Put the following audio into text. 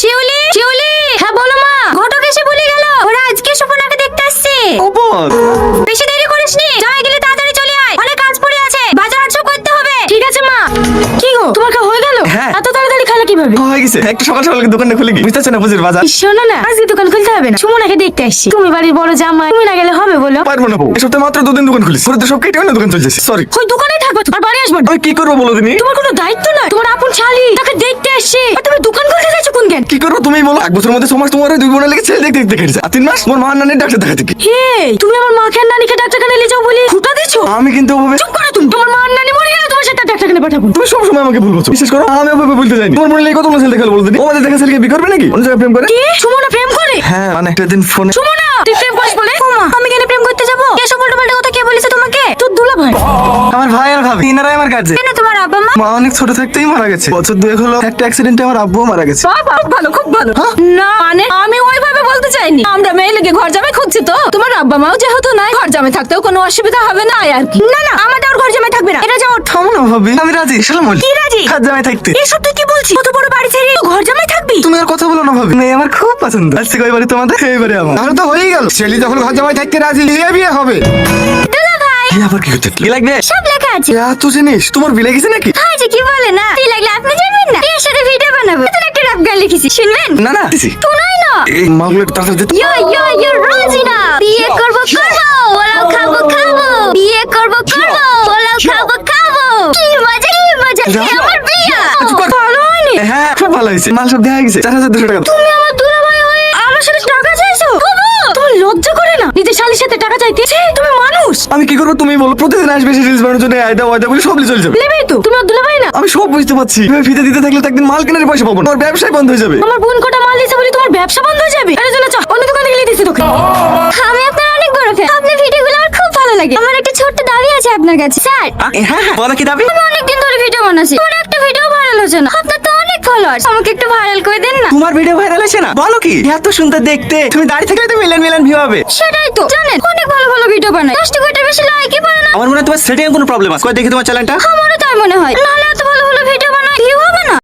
শিউলি, শিউলি, হ্যাঁ বলো মা। ঘটক এসে বলে গেল ওরা আজকে সুপর্ণাকে দেখতে আসছে। ওপর বেশি দেরি করিস নি, যাই গেলে তাড়াতাড়ি চলে আয়, অনেক কাজ পড়ে আছে, বাজার হাট সব করতে হবে। ঠিক আছে মা। কি গো, তোমার খাওয়া হয়ে গেল? হ্যাঁ। এত তাড়াতাড়ি খালা কিভাবে? হয়ে গেছে, একটু সকাল সকাল দোকানটা খুলে গিয়ে বুঝতেছ না বুঝির বাজার। শোনো না, আজকে দোকান খুলতে হবে না, সুমনাকে দেখতে আসছি। তুমি বাড়ির বড় জামাই, তুমি না গেলে হবে বলো? পারবো না বউ, এই সপ্তাহে মাত্র 2 দিন দোকান খুলেছি, পরে তো সব কেটে অন্য দোকান চলছে। সরি, ওই দোকানেই থাকবে তো, আর বাড়ি আসবে না। আমি কি করবো বলো দিনি? তোমার কোনো দায়িত্ব নাই? তোমার আপন শালি তাকে দেখতে আসছে, আর তুমি দোকান খুলতে যাচ্ছ কোন জ্ঞান? কি করবো তুমি বলো? 1 বছরের মধ্যে 6 মাস তোমার ওই 2 বোনের লেগে ছেলে দেখতে দেখতে কেটেছে, আর 3 মাস তোমার মা নানির ডাক্তার দেখাতে কি। হে, তুমি আমার মাকে আর নানিকে ডাক্তারখানায় নিয়ে যাও বলি ফুটা দিছো? আমি কিন্তু ওভাবে, চুপ করো তুমি। তোমার মা আর নানি মরে গেলে তোমার সাথে ডাক্তারখানায় পাঠাবো। তুমি সব সময় আমাকে বলবো, বিশেষ করো আমি ওভাবে বলতে যাইনি। তোমার মনে লেগে কতগুলো ছেলে দেখালো বলো দিনি? আমাদের দেখা ছেলেকে বিয়ে করবে নাকি? অন্য জায়গায় প্রেম করে? কি, সুমনা প্রেম করে? হ্যাঁ, মানে একটা দিন ফোনে। সুমনা, তুই প্রেম করিস বলে? ও মা, আমি কেন প্রেম করতে যাবো? এসব উল্টোপাল্টা কথা কে বলেছে তোমাকে? তোর দুলা ভাই। আমার ভাই আর ভাবি এনারাই আমার কাছে। কেন তোমার আব্বা মা? মা অনেক ছোট থাকতেই মারা গেছে, বছর 2 হলো একটা অ্যাক্সিডেন্টে আমার আব্বুও মারা গেছে। বাবা, খুব ভালো, খুব ভালো। না মানে আমি ওইভাবে বলতে চাইনি, আমরা মেয়ে লেগে ঘর জামাই খুঁজছি তো। তোমার আব্বা মাও যেহেতু নাই, ঘর জামাই থাকতেও কোনো অসুবিধা হবে না আর কি। না না, আমাদের ওর ঘর জামাই থাকবে না, এটা যাও। থামো না ভাবি, আমি রাজি। সালাম কি রাজি? হাত জামাই থাকতে। এসব তুই কি বলছিস? কত বড় বাড়ি ছেড়ে তুই ঘর জামাই থাকবি? তুমি আর কথা বলো না ভাবি, মেয়ে আমার খুব পছন্দ। আজকে কই বাড়ি তোমাদের, এই বাড়ি আমার। তাহলে তো হয়েই গেল, ছেলে যখন ঘর জামাই থাকতে রাজি, বিয়ে বিয়ে হবে। দুলা ভাই, কি আবার কি হচ্ছে? কি লাগবে? সব লেখা আছে। এত জিনিস তোমার বিলে গেছে নাকি? হ্যাঁ যে কি বলে না, কি লাগলে আপনি জানবেন না? এর সাথে ভিডিও বানাবো, নতুন একটা রাপ গান লিখেছি, শুনবেন? না না দিছি। শোনাই না। এই মাগুলো একটু তাড়াতাড়ি দিতে। ইয়ো ইয়ো ইয়ো রোজিনা, বিয়ে করব করব, ওলাও খাবো খাবো, বিয়ে করব করব, ওলাও খাবো খাবো। কি মজা, কি মজা, এ আমার বিয়ে। ভালো হয়নি? হ্যাঁ খুব ভালো হয়েছে, মাল সব দেখা গেছে। 4200 টাকা। তুমি আমার দুলাভাই হয়ে আমার সাথে টাকা চাইছো? বাবা, তোমার লজ্জা করে না নিজের শালির সাথে টাকা চাইতে? ছি, তুমি মানুষ? আমি কি করবো তুমি বলো? প্রতিদিন আসবে রিলস বানানোর জন্য, আয়দা ওয়াদা বলে সব চলে যাবে। নেবেই তো, তুমি আমার দুলাভাই না? আমি সব বুঝতে পারছি, তুমি ফিতে দিতে থাকলে তো একদিন মাল কেনার পয়সা পাবো না, তোমার ব্যবসায় বন্ধ হয়ে যাবে। আমার বোন কোটা মাল দিয়েছে বলে তোমার ব্যবসা বন্ধ হয়ে যাবে? এর জন্য চল অন্য দোকানে গিয়ে দিছি তোকে। আমি আপনার অনেক বড় ফ্যান, আপনার ভিডিওগুলো আমার খুব ভালো লাগে। আমার একটা ছোট্ট দাবি আছে আপনার কাছে। স্যার, হ্যাঁ হ্যাঁ বলো কি দাবি? আমি অনেকদিন ধরে ভিডিও বানাচ্ছি, কোনো একটা ভিডিও ভাইরাল হচ্ছে না। আপনার তো অনেক ফলোয়ার্স, আমাকে একটু ভাইরাল করে দেন না। তোমার ভিডিও ভাইরাল হয়েছে না? বলো কি? এত সুন্দর দেখতে, তুমি দাঁড়িয়ে থাকলে তো মিলিয়ন মিলিয়ন ভিউ হবে। সেটাই তো জানেন, অনেক ভালো ভালো ভিডিও বানাই, 10 কোটির বেশি লাইকই পারে না। আমার মনে হয় তোমার সেটিং কোনো প্রবলেম আছে। কই দেখি তোমার চ্যানেলটা। আমারও তাই মনে হয়, নাহলে এত ভালো ভালো ভিডিও বানাই ভিউ হবে না।